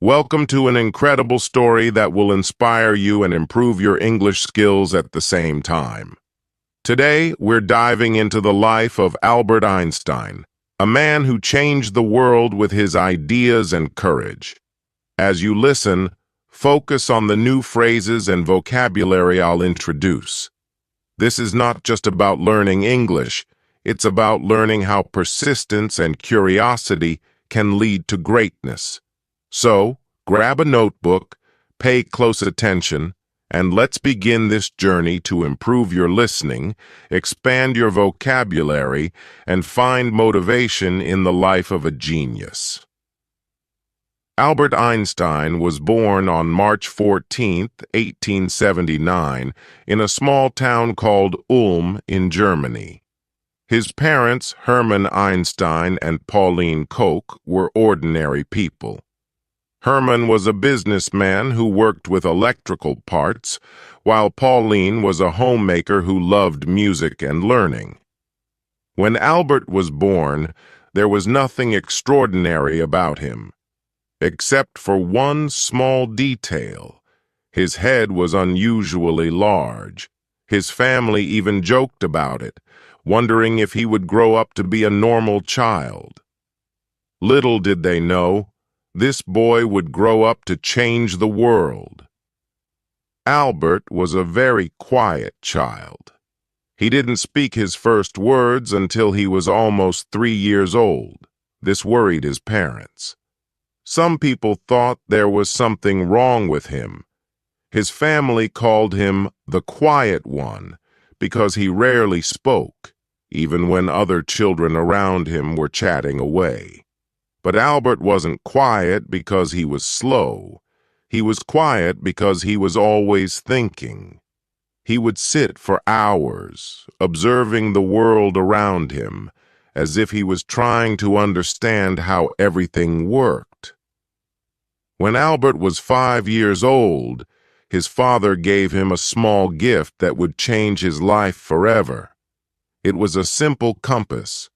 Welcome to an incredible story that will inspire you and improve your English skills at the same time. Today, we're diving into the life of Albert Einstein, a man who changed the world with his ideas and courage. As you listen, focus on the new phrases and vocabulary I'll introduce. This is not just about learning English, it's about learning how persistence and curiosity can lead to greatness. So, grab a notebook, pay close attention, and let's begin this journey to improve your listening, expand your vocabulary, and find motivation in the life of a genius. Albert Einstein was born on March 14, 1879, in a small town called Ulm in Germany. His parents, Hermann Einstein and Pauline Koch, were ordinary people. Hermann was a businessman who worked with electrical parts, while Pauline was a homemaker who loved music and learning. When Albert was born, there was nothing extraordinary about him, except for one small detail. His head was unusually large. His family even joked about it, wondering if he would grow up to be a normal child. Little did they know, this boy would grow up to change the world. Albert was a very quiet child. He didn't speak his first words until he was almost 3 years old. This worried his parents. Some people thought there was something wrong with him. His family called him the quiet one because he rarely spoke, even when other children around him were chatting away. But Albert wasn't quiet because he was slow. He was quiet because he was always thinking. He would sit for hours, observing the world around him, as if he was trying to understand how everything worked. When Albert was 5 years old, his father gave him a small gift that would change his life forever. It was a simple compass.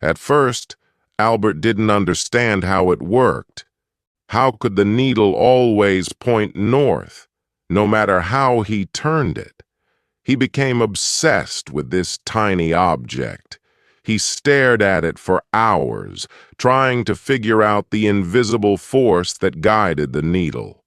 At first, Albert didn't understand how it worked. How could the needle always point north, no matter how he turned it? He became obsessed with this tiny object. He stared at it for hours, trying to figure out the invisible force that guided the needle.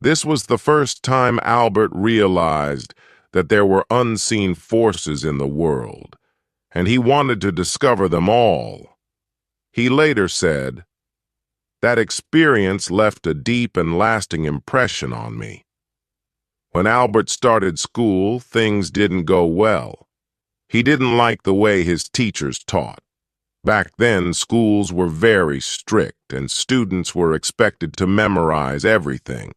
This was the first time Albert realized that there were unseen forces in the world, and he wanted to discover them all. He later said, "That experience left a deep and lasting impression on me." When Albert started school, things didn't go well. He didn't like the way his teachers taught. Back then, schools were very strict and students were expected to memorize everything.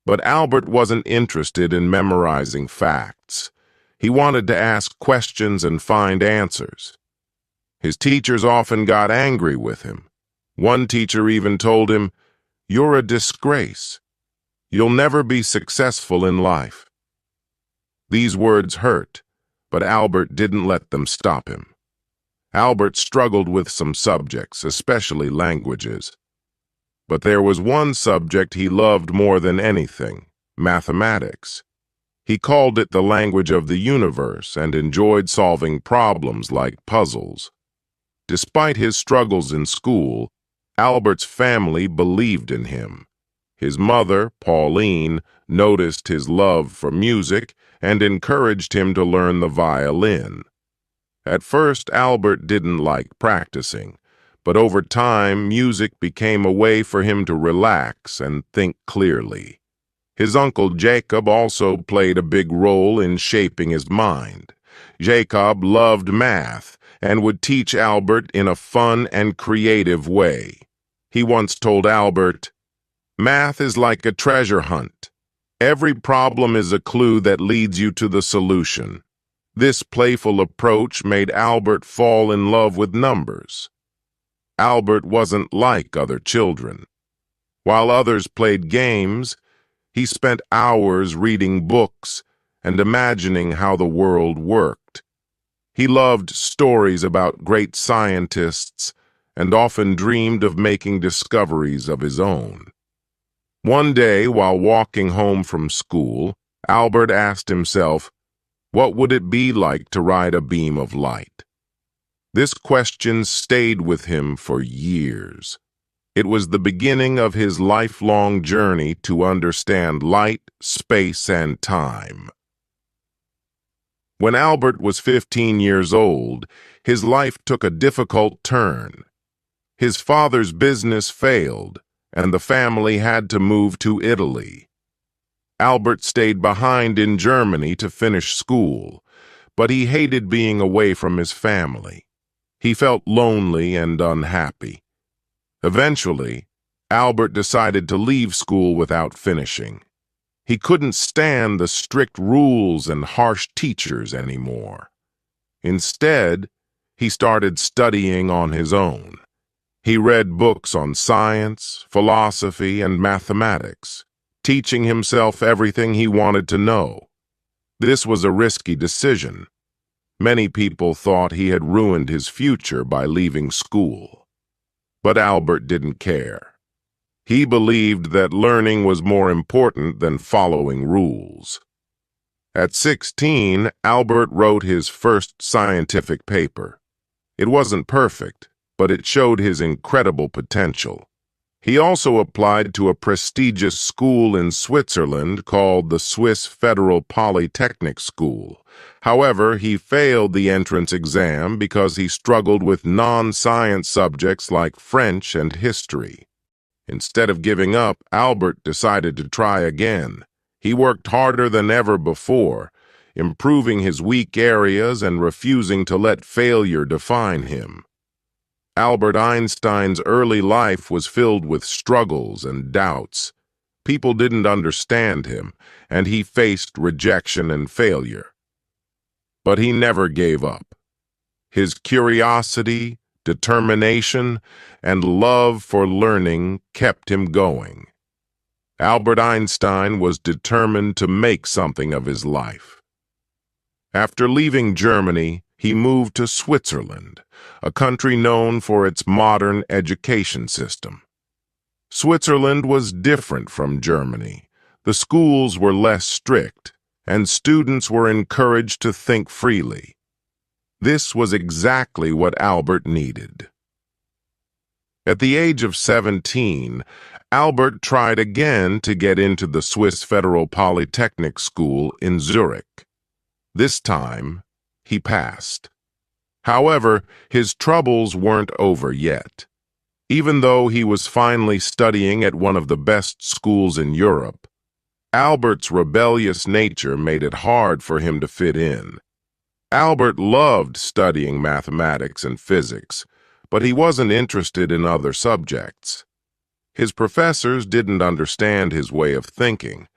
But Albert wasn't interested in memorizing facts. He wanted to ask questions and find answers. His teachers often got angry with him. One teacher even told him, "You're a disgrace. You'll never be successful in life." These words hurt, but Albert didn't let them stop him. Albert struggled with some subjects, especially languages. But there was one subject he loved more than anything: mathematics. He called it the language of the universe and enjoyed solving problems like puzzles. Despite his struggles in school, Albert's family believed in him. His mother, Pauline, noticed his love for music and encouraged him to learn the violin. At first, Albert didn't like practicing, but over time, music became a way for him to relax and think clearly. His uncle Jacob also played a big role in shaping his mind. Jacob loved math and would teach Albert in a fun and creative way. He once told Albert, "Math is like a treasure hunt. Every problem is a clue that leads you to the solution." This playful approach made Albert fall in love with numbers. Albert wasn't like other children. While others played games, he spent hours reading books and imagining how the world worked. He loved stories about great scientists and often dreamed of making discoveries of his own. One day, while walking home from school, Albert asked himself, what would it be like to ride a beam of light? This question stayed with him for years. It was the beginning of his lifelong journey to understand light, space, and time. When Albert was 15 years old, his life took a difficult turn. His father's business failed, and the family had to move to Italy. Albert stayed behind in Germany to finish school, but he hated being away from his family. He felt lonely and unhappy. Eventually, Albert decided to leave school without finishing. He couldn't stand the strict rules and harsh teachers anymore. Instead, he started studying on his own. He read books on science, philosophy, and mathematics, teaching himself everything he wanted to know. This was a risky decision. Many people thought he had ruined his future by leaving school. But Albert didn't care. He believed that learning was more important than following rules. At 16, Albert wrote his first scientific paper. It wasn't perfect, but it showed his incredible potential. He also applied to a prestigious school in Switzerland called the Swiss Federal Polytechnic School. However, he failed the entrance exam because he struggled with non-science subjects like French and history. Instead of giving up, Albert decided to try again. He worked harder than ever before, improving his weak areas and refusing to let failure define him. Albert Einstein's early life was filled with struggles and doubts. People didn't understand him, and he faced rejection and failure. But he never gave up. His curiosity, determination, and love for learning kept him going. Albert Einstein was determined to make something of his life. After leaving Germany, he moved to Switzerland, a country known for its modern education system. Switzerland was different from Germany. The schools were less strict, and students were encouraged to think freely. This was exactly what Albert needed. At the age of 17, Albert tried again to get into the Swiss Federal Polytechnic School in Zurich. This time, he passed. However, his troubles weren't over yet. Even though he was finally studying at one of the best schools in Europe, Albert's rebellious nature made it hard for him to fit in. Albert loved studying mathematics and physics, but he wasn't interested in other subjects. His professors didn't understand his way of thinking.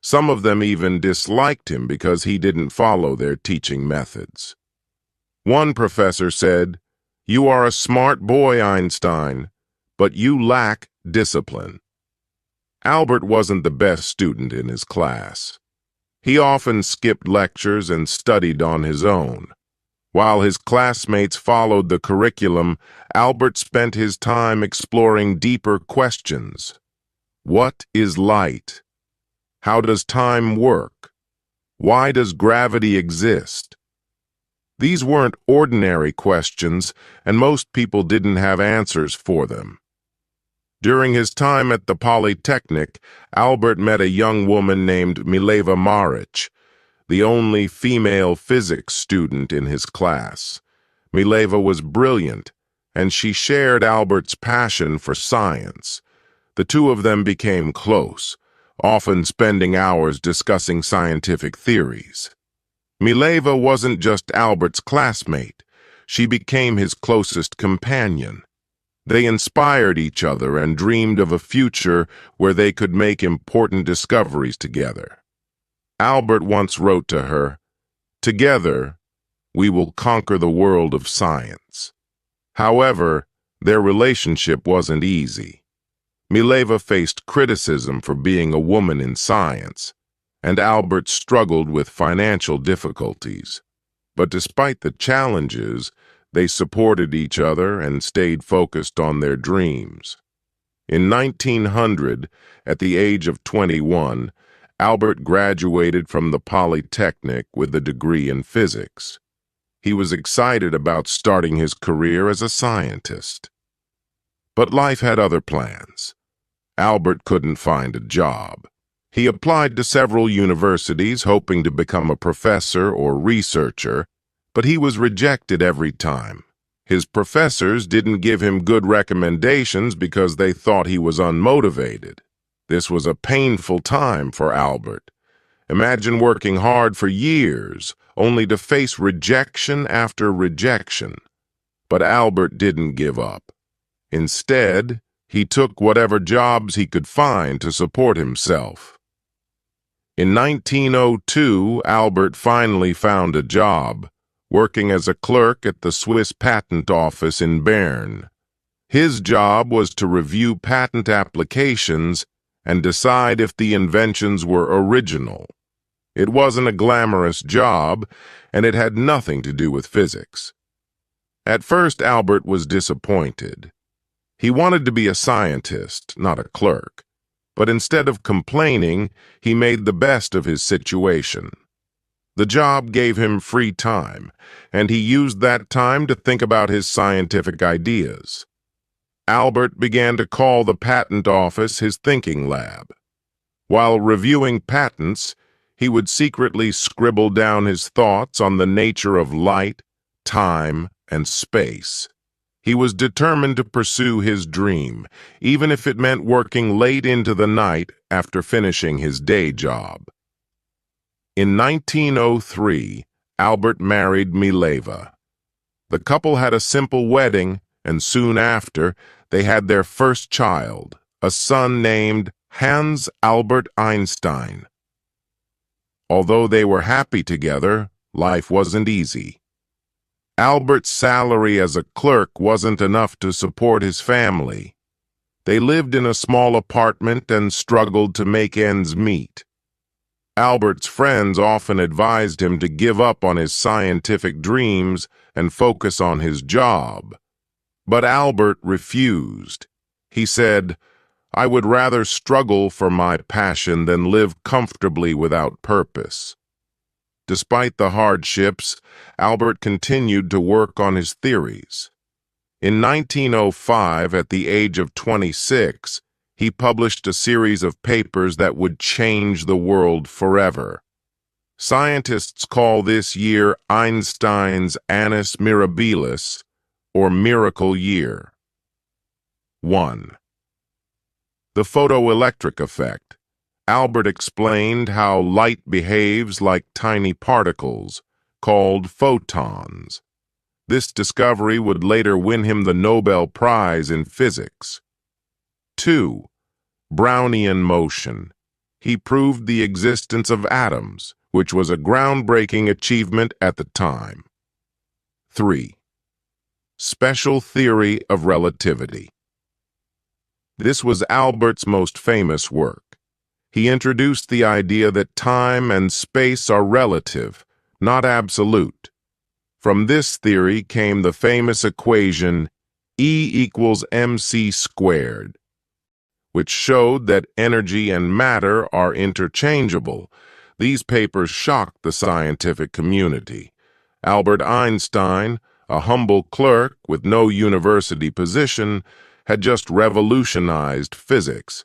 Some of them even disliked him because he didn't follow their teaching methods. One professor said, "You are a smart boy, Einstein, but you lack discipline." Albert wasn't the best student in his class. He often skipped lectures and studied on his own. While his classmates followed the curriculum, Albert spent his time exploring deeper questions. What is light? How does time work? Why does gravity exist? These weren't ordinary questions, and most people didn't have answers for them. During his time at the Polytechnic, Albert met a young woman named Mileva Maric, the only female physics student in his class. Mileva was brilliant, and she shared Albert's passion for science. The two of them became close, often spending hours discussing scientific theories. Mileva wasn't just Albert's classmate. She became his closest companion. They inspired each other and dreamed of a future where they could make important discoveries together. Albert once wrote to her, "Together, we will conquer the world of science." However, their relationship wasn't easy. Mileva faced criticism for being a woman in science, and Albert struggled with financial difficulties. But despite the challenges, They supported each other and stayed focused on their dreams. In 1900, at the age of 21, Albert graduated from the Polytechnic with a degree in physics. He was excited about starting his career as a scientist. But life had other plans. Albert couldn't find a job. He applied to several universities hoping to become a professor or researcher, but he was rejected every time. His professors didn't give him good recommendations because they thought he was unmotivated. This was a painful time for Albert. Imagine working hard for years, only to face rejection after rejection. But Albert didn't give up. Instead, he took whatever jobs he could find to support himself. In 1902, Albert finally found a job, working as a clerk at the Swiss Patent Office in Bern. His job was to review patent applications and decide if the inventions were original. It wasn't a glamorous job, and it had nothing to do with physics. At first, Albert was disappointed. He wanted to be a scientist, not a clerk. But instead of complaining, he made the best of his situation. The job gave him free time, and he used that time to think about his scientific ideas. Albert began to call the patent office his thinking lab. While reviewing patents, he would secretly scribble down his thoughts on the nature of light, time, and space. He was determined to pursue his dream, even if it meant working late into the night after finishing his day job. In 1903, Albert married Mileva. The couple had a simple wedding, and soon after, they had their first child, a son named Hans Albert Einstein. Although they were happy together, life wasn't easy. Albert's salary as a clerk wasn't enough to support his family. They lived in a small apartment and struggled to make ends meet. Albert's friends often advised him to give up on his scientific dreams and focus on his job. But Albert refused. He said, "I would rather struggle for my passion than live comfortably without purpose." Despite the hardships, Albert continued to work on his theories. In 1905, at the age of 26, he published a series of papers that would change the world forever. Scientists call this year Einstein's Annus Mirabilis, or Miracle Year. 1. The photoelectric effect. Albert explained how light behaves like tiny particles, called photons. This discovery would later win him the Nobel Prize in Physics. 2. Brownian motion. He proved the existence of atoms, which was a groundbreaking achievement at the time. 3. Special theory of relativity. This was Albert's most famous work. He introduced the idea that time and space are relative, not absolute. From this theory came the famous equation E equals mc squared, which showed that energy and matter are interchangeable. These papers shocked the scientific community. Albert Einstein, a humble clerk with no university position, had just revolutionized physics.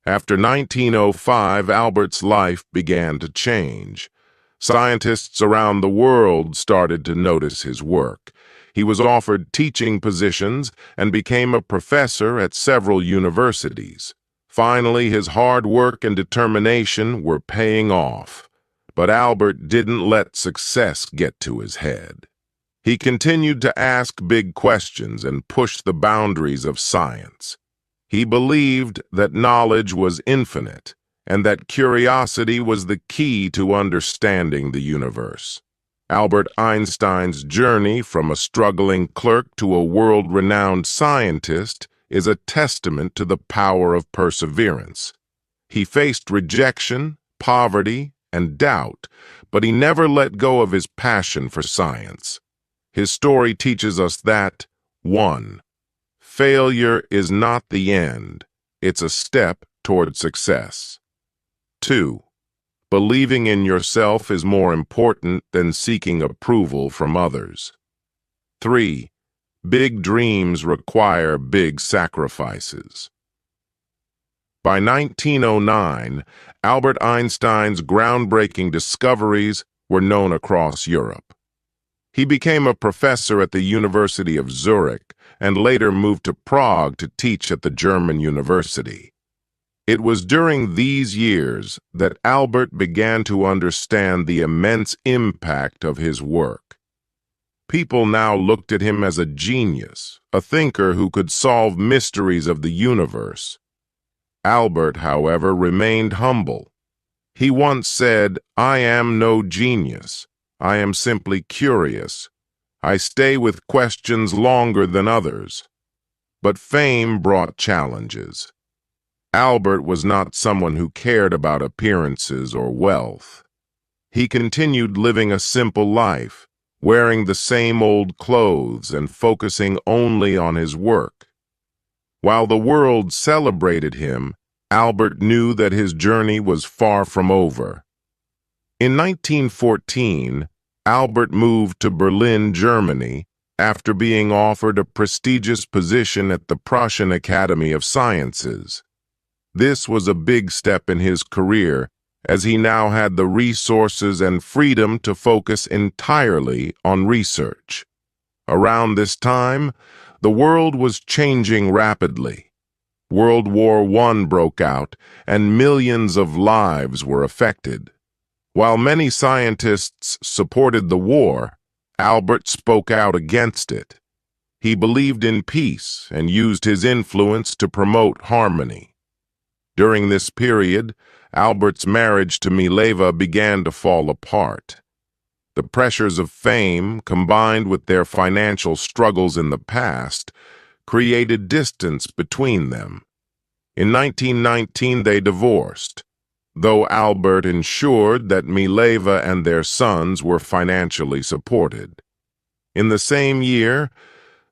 After 1905, Albert's life began to change. Scientists around the world started to notice his work. He was offered teaching positions and became a professor at several universities. Finally, his hard work and determination were paying off. But Albert didn't let success get to his head. He continued to ask big questions and push the boundaries of science. He believed that knowledge was infinite and that curiosity was the key to understanding the universe. Albert Einstein's journey from a struggling clerk to a world-renowned scientist is a testament to the power of perseverance. He faced rejection, poverty, and doubt, but he never let go of his passion for science. His story teaches us that 1. Failure is not the end, it's a step toward success. 2. Believing in yourself is more important than seeking approval from others. 3. Big dreams require big sacrifices. By 1909, Albert Einstein's groundbreaking discoveries were known across Europe. He became a professor at the University of Zurich and later moved to Prague to teach at the German university. It was during these years that Albert began to understand the immense impact of his work. People now looked at him as a genius, a thinker who could solve mysteries of the universe. Albert, however, remained humble. He once said, "I am no genius. I am simply curious. I stay with questions longer than others." But fame brought challenges. Albert was not someone who cared about appearances or wealth. He continued living a simple life, wearing the same old clothes and focusing only on his work. While the world celebrated him, Albert knew that his journey was far from over. In 1914, Albert moved to Berlin, Germany, after being offered a prestigious position at the Prussian Academy of Sciences. This was a big step in his career, as he now had the resources and freedom to focus entirely on research. Around this time, the world was changing rapidly. World War I broke out, and millions of lives were affected. While many scientists supported the war, Albert spoke out against it. He believed in peace and used his influence to promote harmony. During this period, Albert's marriage to Mileva began to fall apart. The pressures of fame, combined with their financial struggles in the past, created distance between them. In 1919, they divorced, though Albert ensured that Mileva and their sons were financially supported. In the same year,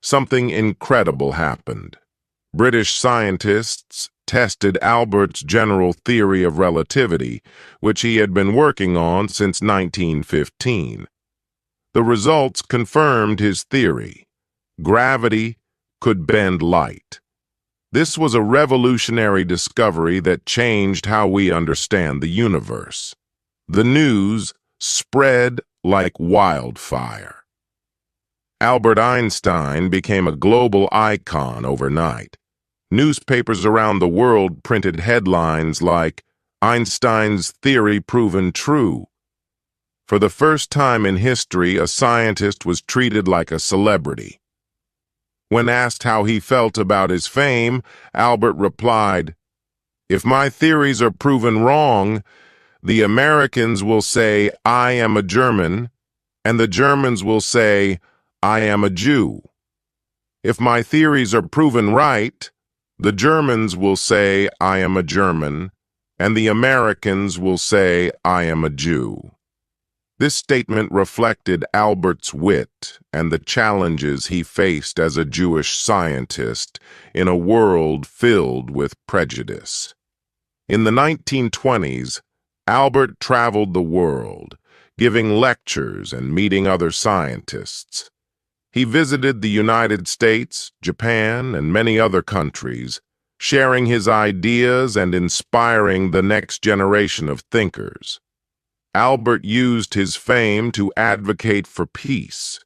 something incredible happened. British scientists tested Albert's general theory of relativity, which he had been working on since 1915. The results confirmed his theory. Gravity could bend light. This was a revolutionary discovery that changed how we understand the universe. The news spread like wildfire. Albert Einstein became a global icon overnight. Newspapers around the world printed headlines like, "Einstein's theory proven true." For the first time in history, a scientist was treated like a celebrity. When asked how he felt about his fame, Albert replied, "If my theories are proven wrong, the Americans will say I am a German, and the Germans will say I am a Jew. If my theories are proven right, the Germans will say I am a German, and the Americans will say I am a Jew." This statement reflected Albert's wit and the challenges he faced as a Jewish scientist in a world filled with prejudice. In the 1920s, Albert traveled the world, giving lectures and meeting other scientists. He visited the United States, Japan, and many other countries, sharing his ideas and inspiring the next generation of thinkers. Albert used his fame to advocate for peace.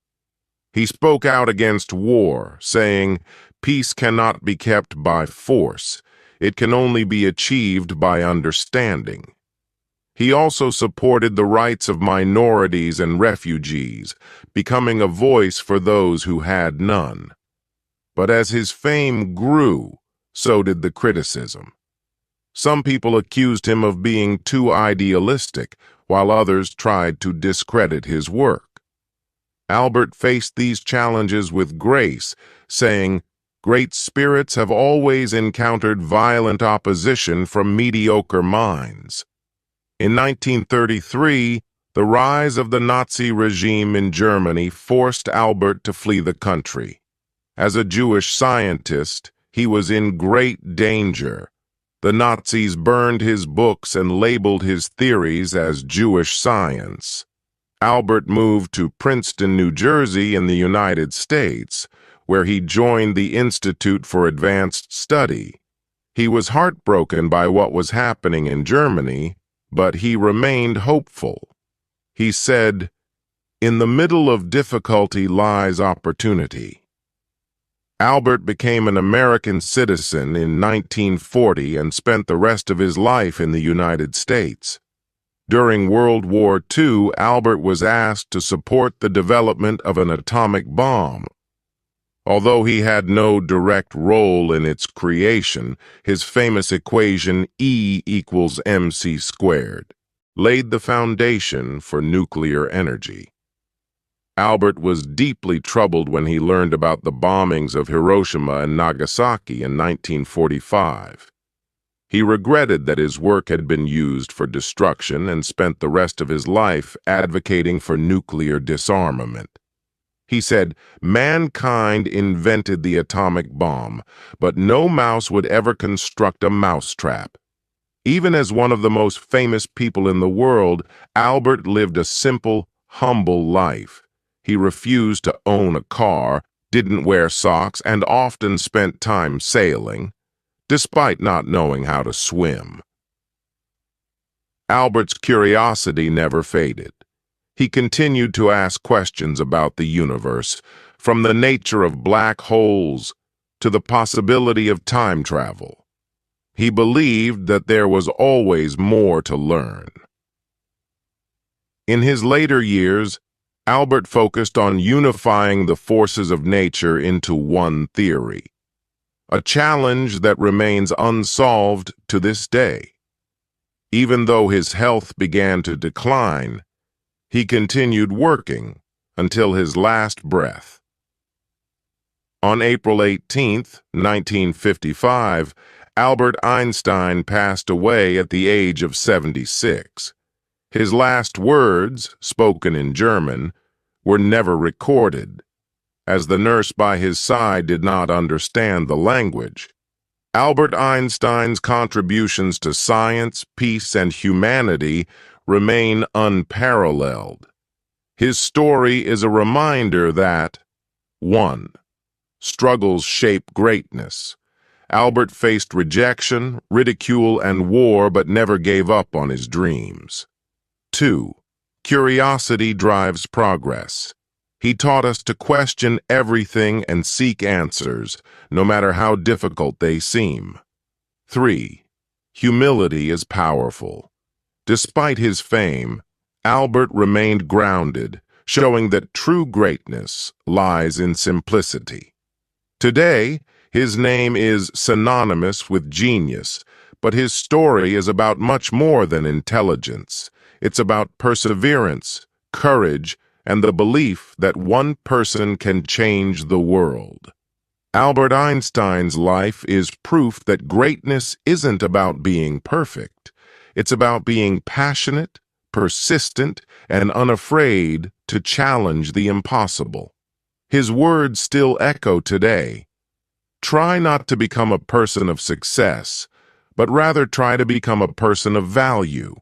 He spoke out against war, saying, "Peace cannot be kept by force. It can only be achieved by understanding." He also supported the rights of minorities and refugees, becoming a voice for those who had none. But as his fame grew, so did the criticism. Some people accused him of being too idealistic, while others tried to discredit his work. Albert faced these challenges with grace, saying, "Great spirits have always encountered violent opposition from mediocre minds." In 1933, The rise of the Nazi regime in Germany forced Albert to flee the country. As a Jewish scientist, he was in great danger. The Nazis burned his books and labeled his theories as Jewish science. Albert moved to Princeton, New Jersey in the United States, where he joined the Institute for Advanced Study. He was heartbroken by what was happening in Germany, but he remained hopeful. He said, "In the middle of difficulty lies opportunity." Albert became an American citizen in 1940 and spent the rest of his life in the United States. During World War II, Albert was asked to support the development of an atomic bomb. Although he had no direct role in its creation, his famous equation E equals mc squared laid the foundation for nuclear energy. Albert was deeply troubled when he learned about the bombings of Hiroshima and Nagasaki in 1945. He regretted that his work had been used for destruction and spent the rest of his life advocating for nuclear disarmament. He said, "Mankind invented the atomic bomb, but no mouse would ever construct a mousetrap." Even as one of the most famous people in the world, Albert lived a simple, humble life. He refused to own a car, didn't wear socks, and often spent time sailing, despite not knowing how to swim. Albert's curiosity never faded. He continued to ask questions about the universe, from the nature of black holes to the possibility of time travel. He believed that there was always more to learn. In his later years, Albert focused on unifying the forces of nature into one theory, a challenge that remains unsolved to this day. Even though his health began to decline, he continued working until his last breath. On April 18, 1955, Albert Einstein passed away at the age of 76. His last words, spoken in German, were never recorded, as the nurse by his side did not understand the language. Albert Einstein's contributions to science, peace, and humanity remain unparalleled. His story is a reminder that 1. Struggles shape greatness. Albert faced rejection, ridicule, and war, but never gave up on his dreams. 2. Curiosity drives progress. He taught us to question everything and seek answers, no matter how difficult they seem. 3. Humility is powerful. Despite his fame, Albert remained grounded, showing that true greatness lies in simplicity. Today, his name is synonymous with genius, but his story is about much more than intelligence. It's about perseverance, courage, and the belief that one person can change the world. Albert Einstein's life is proof that greatness isn't about being perfect. It's about being passionate, persistent, and unafraid to challenge the impossible. His words still echo today. Try not to become a person of success, but rather try to become a person of value.